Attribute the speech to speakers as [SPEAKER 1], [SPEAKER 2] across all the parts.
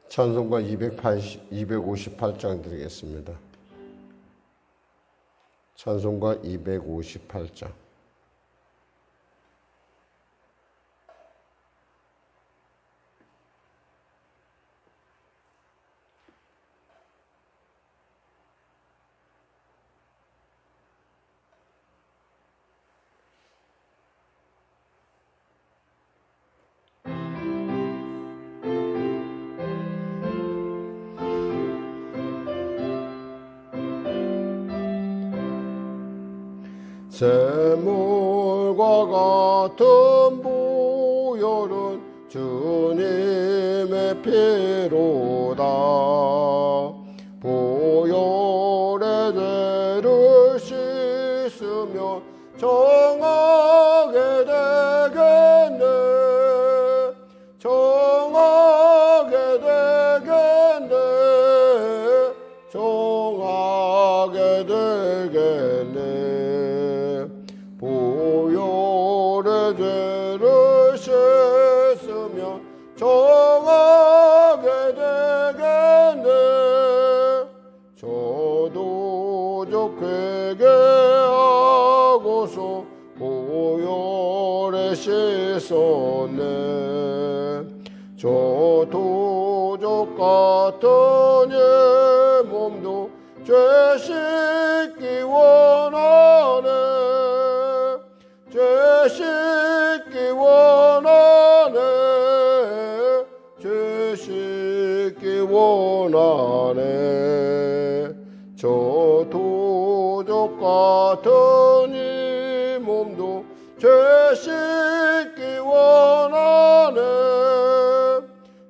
[SPEAKER 1] 찬송가 258장 드리겠습니다. 찬송가 258장. 샘물과 같은 보혈은 주님의 피로다. 보혈의 죄를 씻으면 정하게 되겠네. 정하게 되겠네. 정하게 되겠네. 보혈의 죄를 씻으면 정하게 되겠네. 저도적 회개하고서 보혈에 씻었네. 저도적 같은 예 몸도 죄 씻기 원하네. 죄 씻기 원하네. 죄 씻기 원하네. 저 도적 같은 이 몸도 죄 씻기 원하네.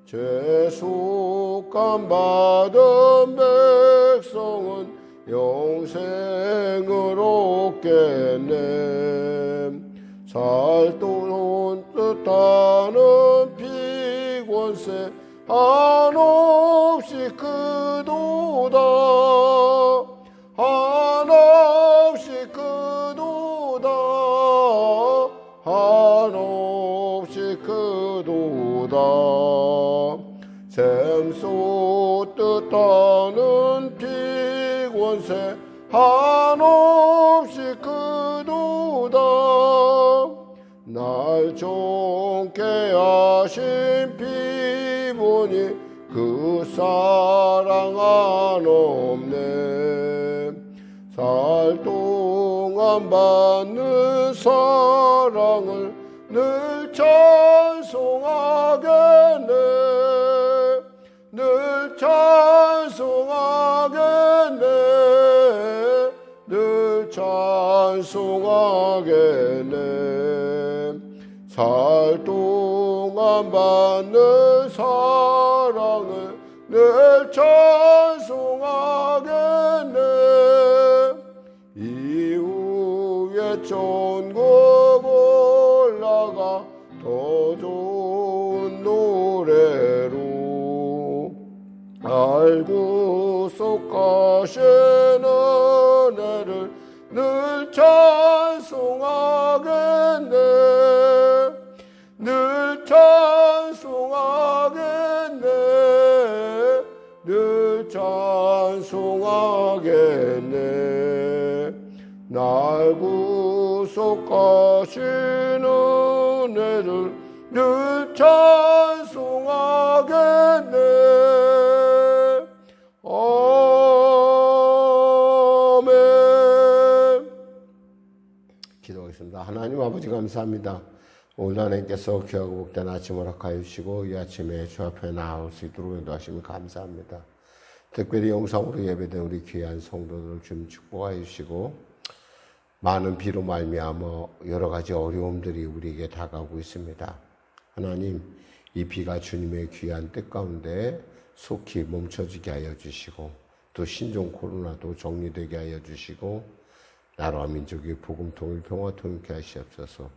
[SPEAKER 1] 죄 속감 받은 백성은 영생을 얻겠네. 살도록 뜻하는 피권세 한없이 크도다. 한없이 크도다. 한없이 크도다. 샘소 뜻하는 피권세 한없이 크도다. 날 좋게 하신 피보니 그 사랑 한없네. 살 동안 받는 사랑을 늘 찬송하겠네. 늘 찬송하겠네. 늘 찬송하겠네. 살 동안 받는 사랑을 늘 찬송하겠네. 이후에 천국 올라가 더 좋은 노래로 알고 속하시는 은혜를 늘 찬송하겠네. 늘 찬송하겠네. 늘 찬송하겠네. 날 구속하신 은혜를 늘 찬송하겠네. 아멘. 기도하겠습니다. 하나님 아버지 감사합니다. 오늘 하나님께서 귀하고 복된 아침 허락하여 주시고 이 아침에 주 앞에 나올 수 있도록 인도하시면 감사합니다. 특별히 영상으로 예배된 우리 귀한 성도들 좀 축복하여 주시고 많은 비로 말미암아 여러 가지 어려움들이 우리에게 다가오고 있습니다. 하나님, 이 비가 주님의 귀한 뜻 가운데 속히 멈춰지게 하여 주시고 또 신종 코로나도 정리되게 하여 주시고 나라와 민족의 복음 통일 평화 통일케 하시옵소서.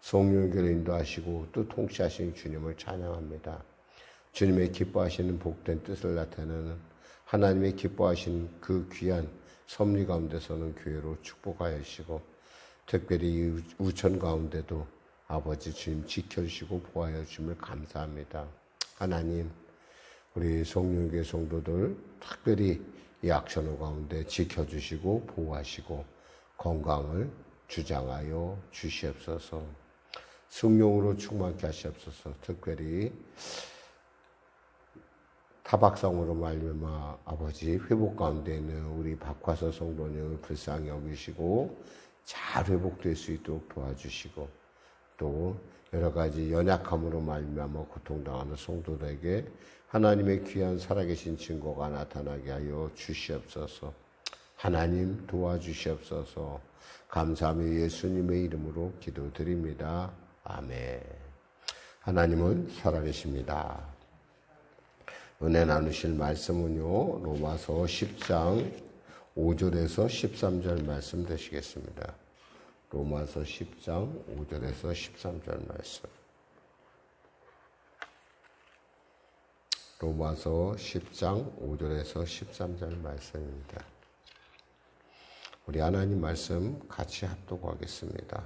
[SPEAKER 1] 성령께로 인도하시고 또 통치하신 주님을 찬양합니다. 주님의 기뻐하시는 복된 뜻을 나타내는 하나님의 기뻐하신 그 귀한 섭리 가운데서는 교회로 축복하여 주시고, 특별히 우천 가운데도 아버지 주님 지켜주시고 보호하여 주심을 감사합니다. 하나님, 우리 송영교회 성도들 특별히 이 악천후 가운데 지켜주시고 보호하시고 건강을 주장하여 주시옵소서. 성령으로 충만케 하시옵소서. 특별히 타박상으로 말미암아 아버지 회복 가운데 있는 우리 박화서 성도님을 불쌍히 여기시고 잘 회복될 수 있도록 도와주시고, 또 여러 가지 연약함으로 말미암아 고통당하는 성도들에게 하나님의 귀한 살아계신 증거가 나타나게 하여 주시옵소서. 하나님 도와주시옵소서. 감사하며 예수님의 이름으로 기도드립니다. 아멘. 하나님은 살아계십니다. 은혜 나누실 말씀은요, 로마서 10장 5절에서 13절 말씀 되시겠습니다. 로마서 10장 5절에서 13절 말씀. 로마서 10장 5절에서 13절 말씀입니다. 우리 하나님 말씀 같이 합독하겠습니다.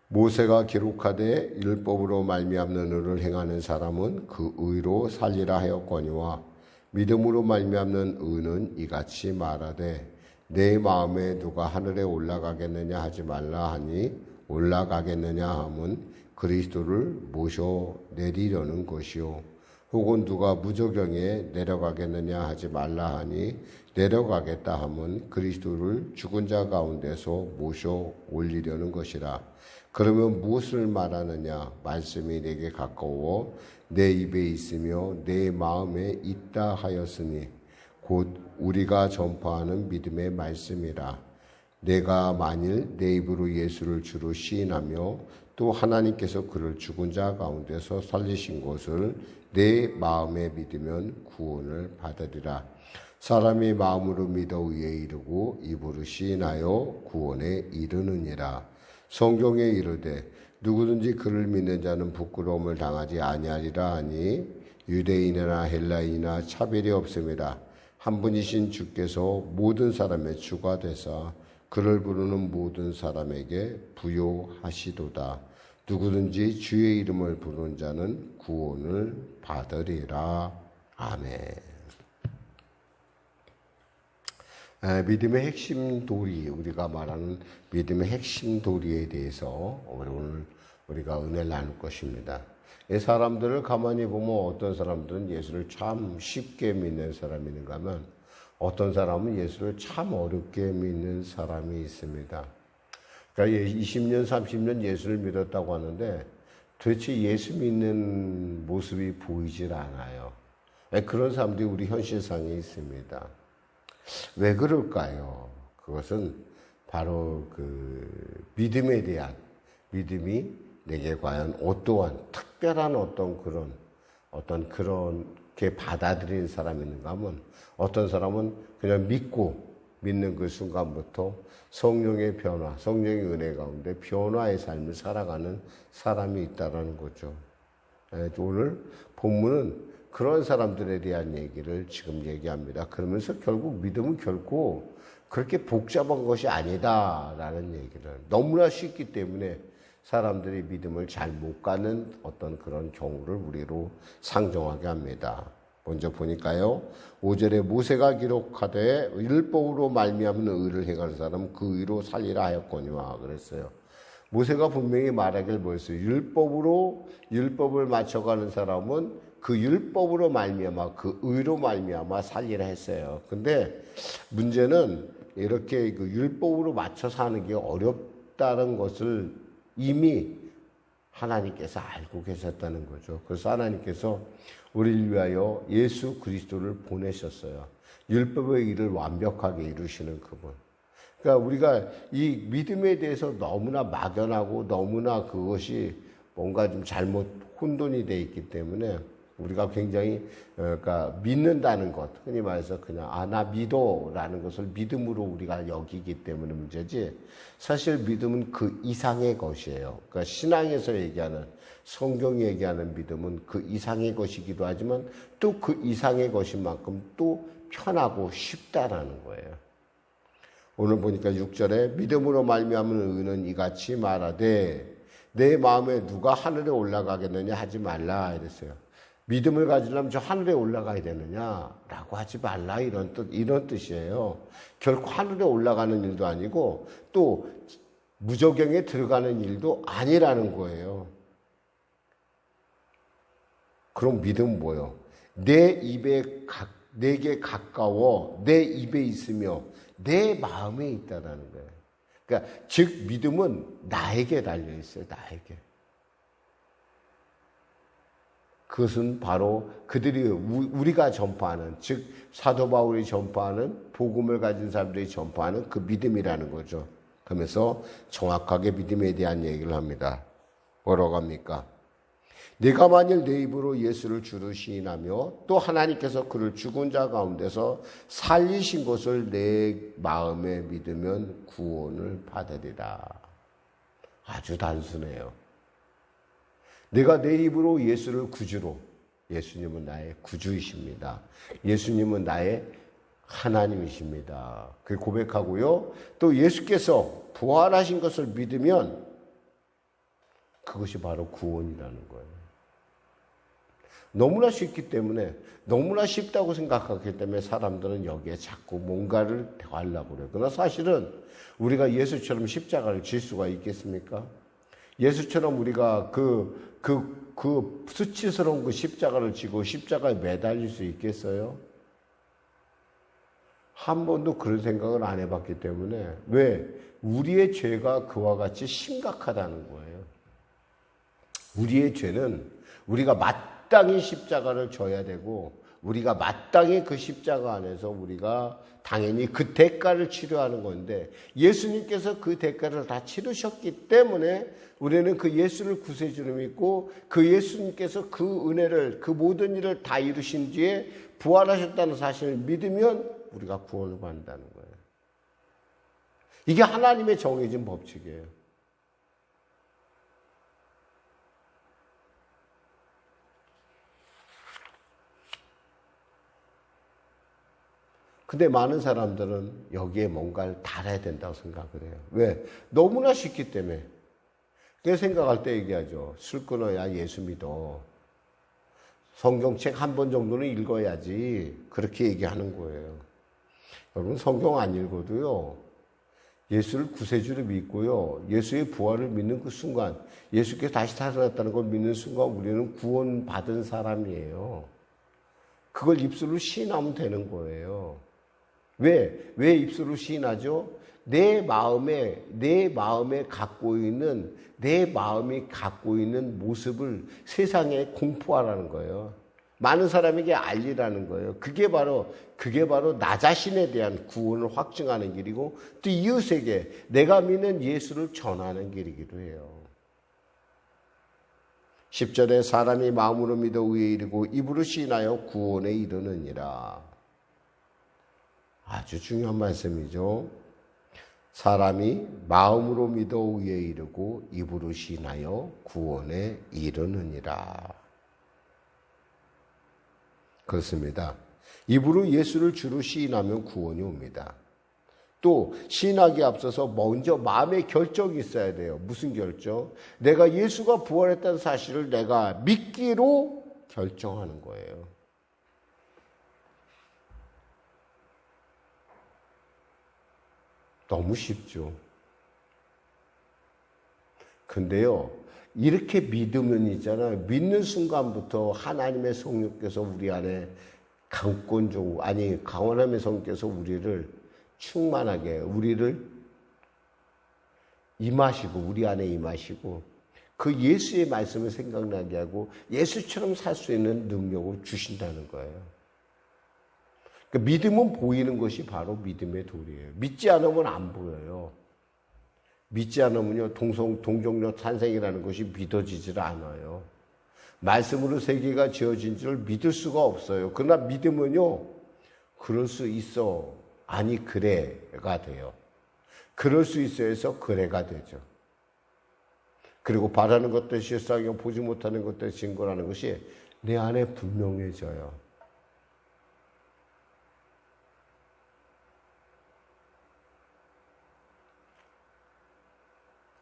[SPEAKER 1] 모세가 기록하되 율법으로 말미암는 의를 행하는 사람은 그 의로 살리라 하였거니와 믿음으로 말미암는 의는 이같이 말하되 내 마음에 누가 하늘에 올라가겠느냐 하지 말라 하니 올라가겠느냐 함은 그리스도를 모셔 내리려는 것이요, 혹은 누가 무저경에 내려가겠느냐 하지 말라 하니 내려가겠다 함은 그리스도를 죽은 자 가운데서 모셔 올리려는 것이라. 그러면 무엇을 말하느냐? 말씀이 내게 가까워 내 입에 있으며 내 마음에 있다 하였으니 곧 우리가 전파하는 믿음의 말씀이라. 내가 만일 내 입으로 예수를 주로 시인하며 또 하나님께서 그를 죽은 자 가운데서 살리신 것을 내 마음에 믿으면 구원을 받으리라. 사람이 마음으로 믿어 의에 이르고 입으로 시인하여 구원에 이르느니라. 성경에 이르되 누구든지 그를 믿는 자는 부끄러움을 당하지 아니하리라 하니 유대인이나 헬라인이나 차별이 없음이라. 한 분이신 주께서 모든 사람의 주가 되사 그를 부르는 모든 사람에게 부요하시도다. 누구든지 주의 이름을 부르는 자는 구원을 받으리라. 아멘. 믿음의 핵심 도리, 우리가 말하는 믿음의 핵심 도리에 대해서 오늘 우리가 은혜를 나눌 것입니다. 이 사람들을 가만히 보면 어떤 사람들은 예수를 참 쉽게 믿는 사람이 있는가 하면 어떤 사람은 예수를 참 어렵게 믿는 사람이 있습니다. 그러니까 20년, 30년 예수를 믿었다고 하는데 도대체 예수 믿는 모습이 보이질 않아요. 그런 사람들이 우리 현실상에 있습니다. 왜 그럴까요? 그것은 바로 그 믿음에 대한, 믿음이 내게 과연 어떠한 특별한 어떤 그렇게 받아들이는 사람이 있는가 하면 어떤 사람은 그냥 믿는 그 순간부터 성령의 변화, 성령의 은혜 가운데 변화의 삶을 살아가는 사람이 있다는 거죠. 오늘 본문은 그런 사람들에 대한 얘기를 지금 얘기합니다. 그러면서 결국 믿음은 결코 그렇게 복잡한 것이 아니다라는 얘기를, 너무나 쉽기 때문에 사람들이 믿음을 잘 못 가는 어떤 그런 경우를 우리로 상정하게 합니다. 먼저 보니까요, 5절에 모세가 기록하되 율법으로 말미암는 의를 행하는 사람은 그 의로 살리라 하였거니와 그랬어요. 모세가 분명히 말하길 뭐였어요? 율법을 맞춰가는 사람은 그 율법으로 말미암아, 그 의로 말미암아 살리라 했어요. 근데 문제는 이렇게 그 율법으로 맞춰서 하는 게 어렵다는 것을 이미 하나님께서 알고 계셨다는 거죠. 그래서 하나님께서 우리를 위하여 예수 그리스도를 보내셨어요. 율법의 일을 완벽하게 이루시는 그분. 그러니까 우리가 이 믿음에 대해서 너무나 막연하고 너무나 그것이 뭔가 좀 잘못 혼돈이 되어 있기 때문에 우리가 굉장히 그러니까 믿는다는 것, 흔히 말해서 그냥 나 믿어라는 것을 믿음으로 우리가 여기기 때문에 문제지, 사실 믿음은 그 이상의 것이에요. 그러니까 신앙에서 얘기하는, 성경이 얘기하는 믿음은 그 이상의 것이기도 하지만 또 그 이상의 것인 만큼 또 편하고 쉽다라는 거예요. 오늘 보니까 6절에 믿음으로 말미암은 의는 이같이 말하되 내 마음에 누가 하늘에 올라가겠느냐 하지 말라 이랬어요. 믿음을 가지려면 저 하늘에 올라가야 되느냐라고 하지 말라, 이런 뜻이에요. 결코 하늘에 올라가는 일도 아니고 또 무저경에 들어가는 일도 아니라는 거예요. 그럼 믿음은 뭐예요? 내게 가까워 내 입에 있으며 내 마음에 있다라는 거예요. 그러니까 즉 믿음은 나에게 달려 있어요. 나에게. 그것은 바로 그들이 우리가 전파하는, 즉 사도 바울이 전파하는, 복음을 가진 사람들이 전파하는 그 믿음이라는 거죠. 그러면서 정확하게 믿음에 대한 얘기를 합니다. 뭐라고 합니까? 내가 만일 내 입으로 예수를 주로 시인하며 또 하나님께서 그를 죽은 자 가운데서 살리신 것을 내 마음에 믿으면 구원을 받으리라. 아주 단순해요. 내가 내 입으로 예수를 구주로, 예수님은 나의 구주이십니다. 예수님은 나의 하나님이십니다. 그 고백하고요. 또 예수께서 부활하신 것을 믿으면 그것이 바로 구원이라는 거예요. 너무나 쉽기 때문에, 너무나 쉽다고 생각하기 때문에 사람들은 여기에 자꾸 뭔가를 더하려고 그래요. 그러나 사실은 우리가 예수처럼 십자가를 질 수가 있겠습니까? 예수처럼 우리가 그 수치스러운 그 십자가를 지고 십자가에 매달릴 수 있겠어요? 한 번도 그런 생각을 안 해봤기 때문에. 왜? 우리의 죄가 그와 같이 심각하다는 거예요. 우리의 죄는 우리가 마땅히 십자가를 져야 되고, 우리가 마땅히 그 십자가 안에서 우리가 당연히 그 대가를 치료하는 건데, 예수님께서 그 대가를 다 치르셨기 때문에 우리는 그 예수를 구세주로 믿고, 그 예수님께서 그 은혜를, 그 모든 일을 다 이루신 뒤에 부활하셨다는 사실을 믿으면 우리가 구원을 받는다는 거예요. 이게 하나님의 정해진 법칙이에요. 근데 많은 사람들은 여기에 뭔가를 달아야 된다고 생각을 해요. 왜? 너무나 쉽기 때문에. 그래서 생각할 때 얘기하죠. 술 끊어야 예수 믿어. 성경책 한 번 정도는 읽어야지. 그렇게 얘기하는 거예요. 여러분, 성경 안 읽어도요, 예수를 구세주로 믿고요, 예수의 부활을 믿는 그 순간, 예수께서 다시 살아났다는 걸 믿는 순간 우리는 구원받은 사람이에요. 그걸 입술로 시인하면 되는 거예요. 왜 입술로 시인하죠? 내 마음이 갖고 있는 모습을 세상에 공포하라는 거예요. 많은 사람에게 알리라는 거예요. 그게 바로 나 자신에 대한 구원을 확증하는 길이고, 또 이웃에게 내가 믿는 예수를 전하는 길이기도 해요. 10절에 사람이 마음으로 믿어 의에 이르고 입으로 시인하여 구원에 이르느니라. 아주 중요한 말씀이죠. 사람이 마음으로 믿어 의에 이르고 입으로 시인하여 구원에 이르느니라. 그렇습니다. 입으로 예수를 주로 시인하면 구원이 옵니다. 또 시인하기에 앞서서 먼저 마음의 결정이 있어야 돼요. 무슨 결정? 내가 예수가 부활했다는 사실을 내가 믿기로 결정하는 거예요. 너무 쉽죠. 근데요, 이렇게 믿으면 있잖아요. 믿는 순간부터 하나님의 성령께서 우리 안에 강원함의 성령께서 우리를 충만하게, 우리를 임하시고, 우리 안에 임하시고, 그 예수의 말씀을 생각나게 하고 예수처럼 살 수 있는 능력을 주신다는 거예요. 그러니까 믿음은 보이는 것이 바로 믿음의 도리예요. 믿지 않으면 안 보여요. 믿지 않으면요, 동정녀 탄생이라는 것이 믿어지질 않아요. 말씀으로 세계가 지어진 줄 믿을 수가 없어요. 그러나 믿음은요, 그럴 수 있어. 아니, 그래가 돼요. 그럴 수 있어서 그래가 되죠. 그리고 바라는 것들 실상이고 보지 못하는 것들 증거라는 것이 내 안에 분명해져요.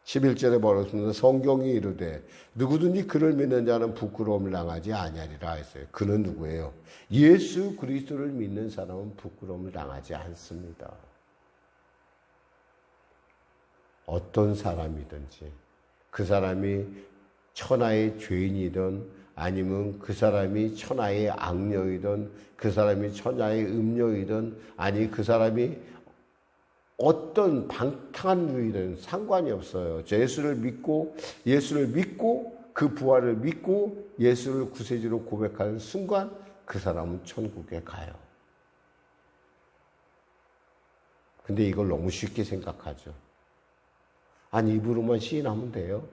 [SPEAKER 1] 11절에 말했습니다. 성경이 이르되 누구든지 그를 믿는 자는 부끄러움을 당하지 아니하리라 했어요. 그는 누구예요? 예수 그리스도를 믿는 사람은 부끄러움을 당하지 않습니다. 어떤 사람이든지 그 사람이 천하의 죄인이든 아니면 그 사람이 천하의 악녀이든 그 사람이 천하의 음녀이든 아니 그 사람이 어떤 방탕한 유이든 상관이 없어요. 예수를 믿고 그 부활을 믿고 예수를 구세주로 고백하는 순간 그 사람은 천국에 가요. 근데 이걸 너무 쉽게 생각하죠. 아니 입으로만 시인하면 돼요?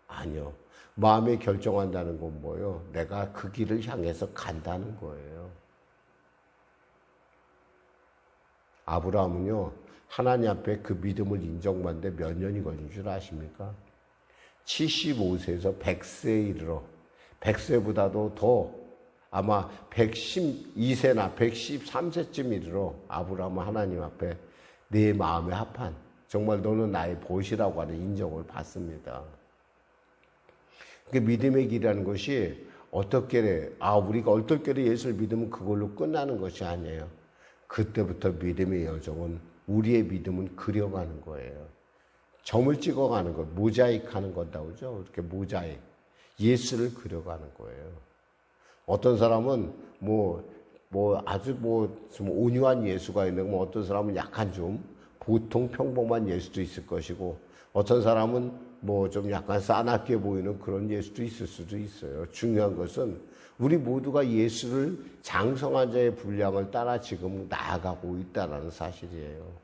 [SPEAKER 1] 아니요. 마음에 결정한다는 건 뭐예요? 내가 그 길을 향해서 간다는 거예요. 아브라함은요. 하나님 앞에 그 믿음을 인정받는데 몇 년이 걸린 줄 아십니까? 75세에서 100세에 이르러 100세보다도 더 아마 112세나 113세쯤 이르러 아브라함은 하나님 앞에 내 마음에 합한 정말 너는 나의 보시라고 하는 인정을 받습니다. 그 믿음의 길이라는 것이 우리가 얼떨결에 예수를 믿으면 그걸로 끝나는 것이 아니에요. 그때부터 믿음의 여정은 우리의 믿음은 그려가는 거예요. 점을 찍어가는 거, 모자이크 하는 건다 그러죠? 이렇게 모자이크. 예수를 그려가는 거예요. 어떤 사람은 아주 좀 온유한 예수가 있는 거, 어떤 사람은 약간 좀 보통 평범한 예수도 있을 것이고, 어떤 사람은 좀 약간 싸납게 보이는 그런 예수도 있을 수도 있어요. 중요한 것은 우리 모두가 예수를 장성한 자의 분량을 따라 지금 나아가고 있다는 사실이에요.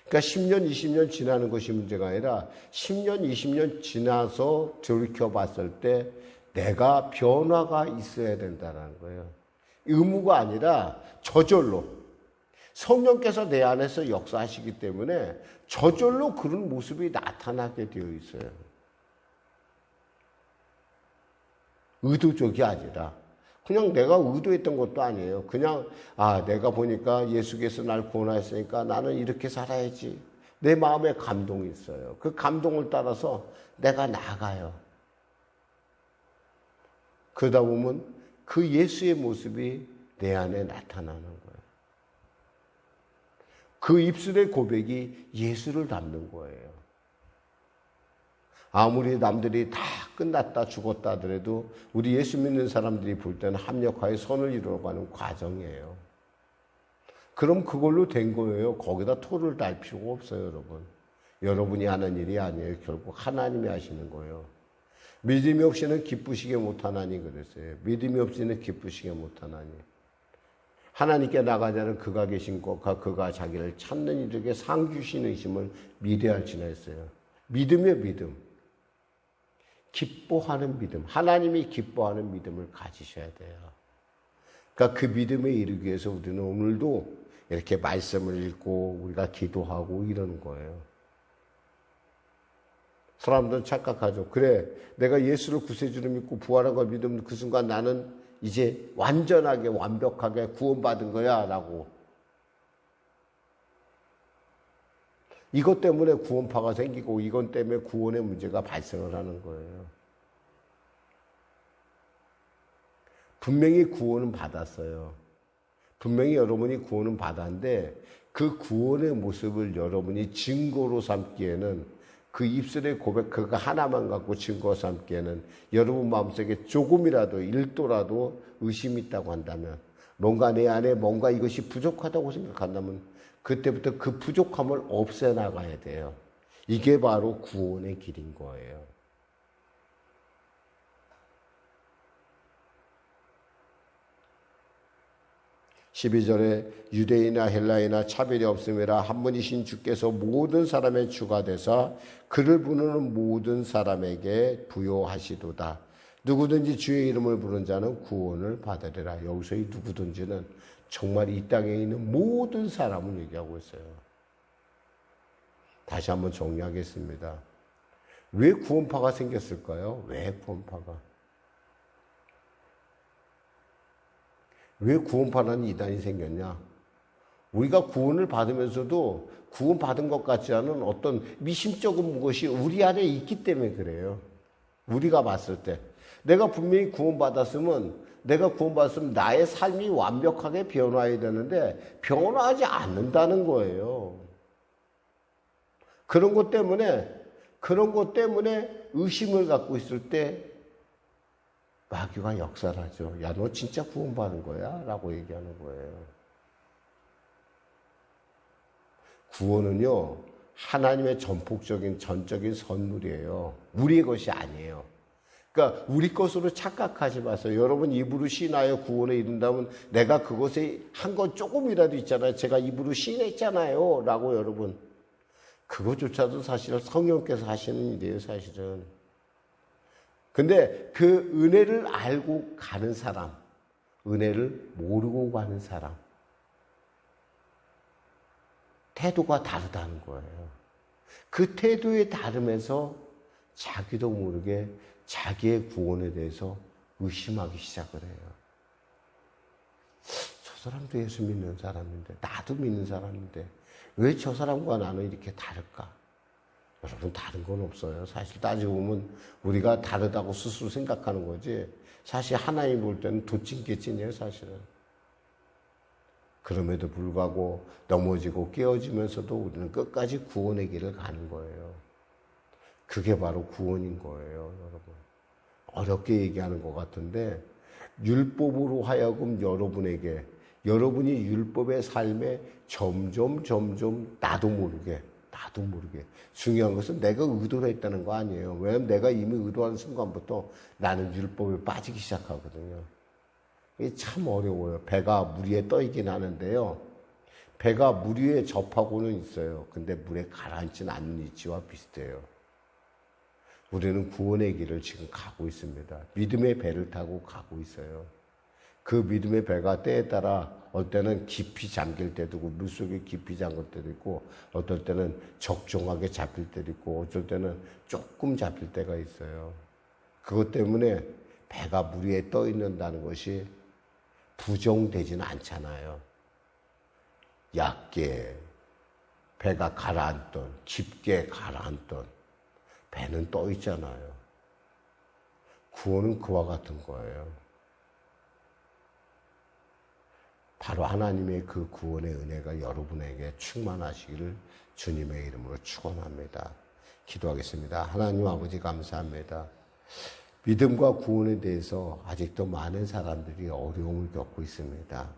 [SPEAKER 1] 그러니까 10년, 20년 지나는 것이 문제가 아니라 10년, 20년 지나서 돌이켜봤을 때 내가 변화가 있어야 된다는 거예요. 의무가 아니라 저절로 성령께서 내 안에서 역사하시기 때문에 저절로 그런 모습이 나타나게 되어 있어요. 의도적이 아니라 그냥 내가 의도했던 것도 아니에요. 그냥 내가 보니까 예수께서 날 구원하셨으니까 나는 이렇게 살아야지. 내 마음에 감동이 있어요. 그 감동을 따라서 내가 나가요. 그러다 보면 그 예수의 모습이 내 안에 나타나는 거예요. 그 입술의 고백이 예수를 닮는 거예요. 아무리 남들이 다 끝났다 죽었다 하더라도 우리 예수 믿는 사람들이 볼 때는 합력하여 선을 이루어가는 과정이에요. 그럼 그걸로 된 거예요. 거기다 토를 달 필요가 없어요, 여러분. 여러분이 하는 일이 아니에요. 결국 하나님이 하시는 거예요. 믿음이 없이는 기쁘시게 못하나니 그랬어요. 믿음이 없이는 기쁘시게 못하나니. 하나님께 나가자는 그가 계신 것과 그가 자기를 찾는 이들에게 상 주시는 힘을 미래할지나 했어요. 믿음이요, 믿음. 기뻐하는 믿음, 하나님이 기뻐하는 믿음을 가지셔야 돼요. 그러니까 그 믿음에 이르기 위해서 우리는 오늘도 이렇게 말씀을 읽고 우리가 기도하고 이러는 거예요. 사람들은 착각하죠. 그래, 내가 예수를 구세주로 믿고 부활한 걸 믿으면 그 순간 나는 이제 완전하게 완벽하게 구원받은 거야 라고. 이것 때문에 구원파가 생기고 이것 때문에 구원의 문제가 발생을 하는 거예요. 분명히 구원은 받았어요. 분명히 여러분이 구원은 받았는데 그 구원의 모습을 여러분이 증거로 삼기에는 그 입술의 고백 그거 하나만 갖고 증거 삼기에는 여러분 마음속에 조금이라도 1도라도 의심이 있다고 한다면 뭔가 내 안에 뭔가 이것이 부족하다고 생각한다면 그때부터 그 부족함을 없애나가야 돼요. 이게 바로 구원의 길인 거예요. (12절에) 유대인이나 헬라이나 차별이 없음이라 한 분이신 주께서 모든 사람의 주가 되사 그를 부르는 모든 사람에게 부요하시도다. 누구든지 주의 이름을 부른 자는 구원을 받으리라. 여기서 이 누구든지는 정말 이 땅에 있는 모든 사람을 얘기하고 있어요. 다시 한번 정리하겠습니다. 왜 구원파가 생겼을까요? 왜 구원파가? 왜 구원파라는 이단이 생겼냐? 우리가 구원을 받으면서도 구원받은 것 같지 않은 어떤 미심쩍은 것이 우리 안에 있기 때문에 그래요. 우리가 봤을 때. 내가 분명히 구원받았으면 나의 삶이 완벽하게 변화해야 되는데 변화하지 않는다는 거예요. 그런 것 때문에 의심을 갖고 있을 때 마귀가 역사를 하죠. 야, 너 진짜 구원받은 거야? 라고 얘기하는 거예요. 구원은요, 하나님의 전적인 선물이에요. 우리의 것이 아니에요. 그러니까 우리 것으로 착각하지 마세요. 여러분 입으로 시인하여 구원에 이른다면 내가 그것에 한 건 조금이라도 있잖아요. 제가 입으로 시인했잖아요. 라고 여러분. 그것조차도 사실 성령께서 하시는 일이에요. 사실은. 근데 그 은혜를 알고 가는 사람, 은혜를 모르고 가는 사람, 태도가 다르다는 거예요. 그 태도의 다름에서 자기도 모르게 자기의 구원에 대해서 의심하기 시작을 해요. 저 사람도 예수 믿는 사람인데, 나도 믿는 사람인데 왜 저 사람과 나는 이렇게 다를까? 여러분, 다른 건 없어요. 사실 따지고 보면 우리가 다르다고 스스로 생각하는 거지, 사실 하나님 볼 때는 도찐개찐이에요, 사실은. 그럼에도 불구하고 넘어지고 깨어지면서도 우리는 끝까지 구원의 길을 가는 거예요. 그게 바로 구원인 거예요, 여러분. 어렵게 얘기하는 것 같은데, 율법으로 하여금 여러분이 율법의 삶에 점점 나도 모르게 중요한 것은 내가 의도로 했다는 거 아니에요. 왜냐하면 내가 이미 의도하는 순간부터 나는 율법에 빠지기 시작하거든요. 이게 참 어려워요. 배가 물 위에 떠 있긴 하는데요, 배가 물 위에 접하고는 있어요. 근데 물에 가라앉지는 않는 위치와 비슷해요. 우리는 구원의 길을 지금 가고 있습니다. 믿음의 배를 타고 가고 있어요. 그 믿음의 배가 때에 따라 어떨 때는 깊이 잠길 때도 있고, 물속에 깊이 잠길 때도 있고, 어떨 때는 적종하게 잡힐 때도 있고, 어쩔 때는 조금 잡힐 때가 있어요. 그것 때문에 배가 물 위에 떠 있는다는 것이 부정되지는 않잖아요. 얕게 배가 가라앉던, 깊게 가라앉던 배는 떠 있잖아요. 구원은 그와 같은 거예요. 바로 하나님의 그 구원의 은혜가 여러분에게 충만하시기를 주님의 이름으로 축원합니다. 기도하겠습니다. 하나님 아버지, 감사합니다. 믿음과 구원에 대해서 아직도 많은 사람들이 어려움을 겪고 있습니다.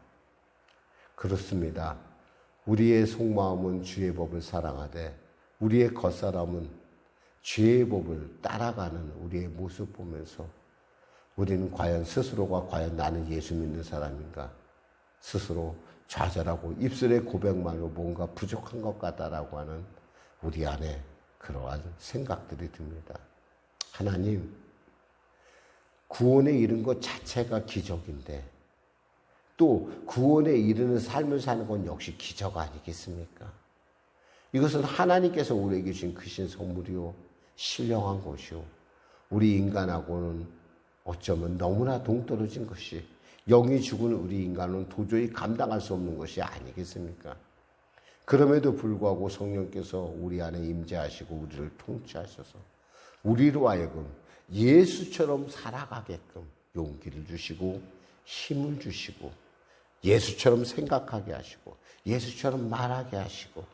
[SPEAKER 1] 그렇습니다. 우리의 속마음은 주의 법을 사랑하되 우리의 겉사람은 주의 법을 따라가는 우리의 모습 보면서 우리는 과연 나는 예수 믿는 사람인가? 스스로 좌절하고 입술의 고백만으로 뭔가 부족한 것 같다라고 하는 우리 안에 그러한 생각들이 듭니다. 하나님, 구원에 이른 것 자체가 기적인데 또 구원에 이르는 삶을 사는 건 역시 기적 아니겠습니까? 이것은 하나님께서 우리에게 주신 크신 선물이요, 신령한 것이요, 우리 인간하고는 어쩌면 너무나 동떨어진 것이, 영이 죽은 우리 인간은 도저히 감당할 수 없는 것이 아니겠습니까? 그럼에도 불구하고 성령께서 우리 안에 임재하시고 우리를 통치하셔서 우리로 하여금 예수처럼 살아가게끔 용기를 주시고 힘을 주시고 예수처럼 생각하게 하시고 예수처럼 말하게 하시고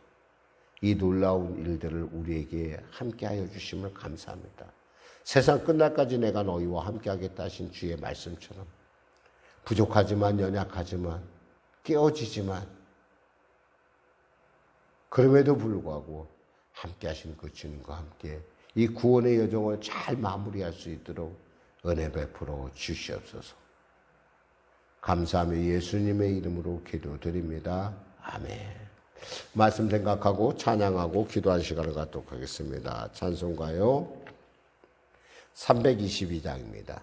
[SPEAKER 1] 이 놀라운 일들을 우리에게 함께하여 주심을 감사합니다. 세상 끝날까지 내가 너희와 함께하겠다 하신 주의 말씀처럼 부족하지만 연약하지만 깨어지지만 그럼에도 불구하고 함께하신 그 주님과 함께 이 구원의 여정을 잘 마무리할 수 있도록 은혜 베풀어 주시옵소서. 감사하며 예수님의 이름으로 기도드립니다. 아멘. 말씀 생각하고 찬양하고 기도한 시간을 갖도록 하겠습니다. 찬송가요 322장입니다.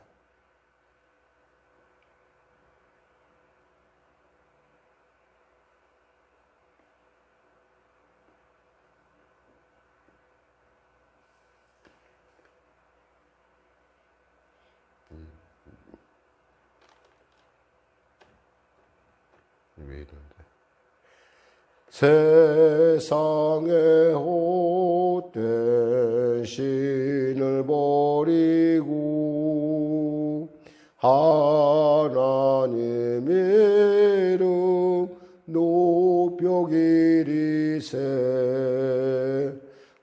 [SPEAKER 1] 왜 이런데? 세상에 헛된 신을 버리고 하나님 이름 높여 기리세.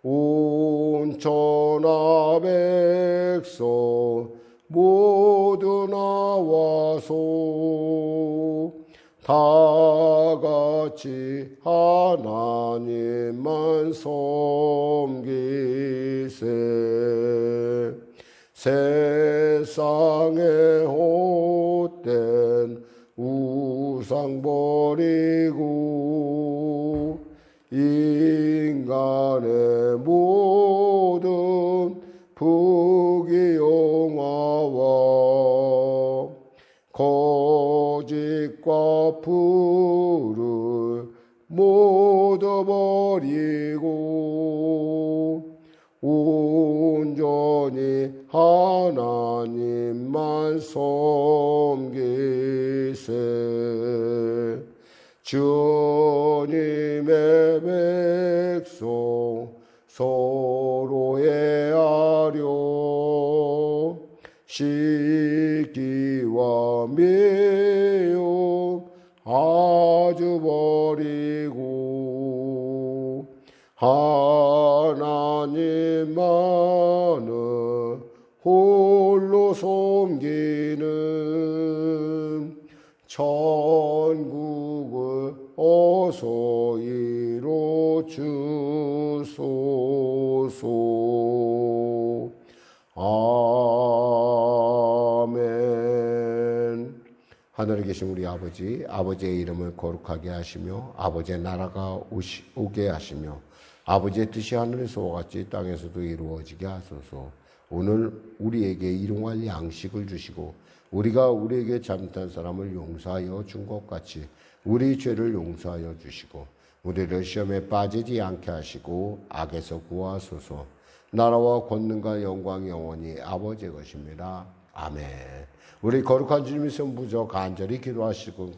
[SPEAKER 1] 온 천하 백성 모두 나와서 다 같이 하나님만 섬기세. 세상에 헛된 우상 버리고 인간의 모든 부귀영화와 거짓과 불을 모두 버리고 온전히 하나님만 섬기세. 주님의 백성 서로 애하려 시기와 미움 아주 버리고 하나님만을 홀로 섬기는 천국을 어서 이뤄 주소서. 아멘. 하늘에 계신 우리 아버지, 아버지의 이름을 거룩하게 하시며 아버지의 나라가 오게 하시며 아버지의 뜻이 하늘에서와 같이 땅에서도 이루어지게 하소서. 오늘 우리에게 일용할 양식을 주시고 우리가 우리에게 잘못한 사람을 용서하여 준 것 같이 우리 죄를 용서하여 주시고 우리를 시험에 빠지지 않게 하시고 악에서 구하소서. 나라와 권능과 영광이 영원히 아버지의 것입니다. 아멘. 우리 거룩한 주님의 성부죠 간절히 기도하시고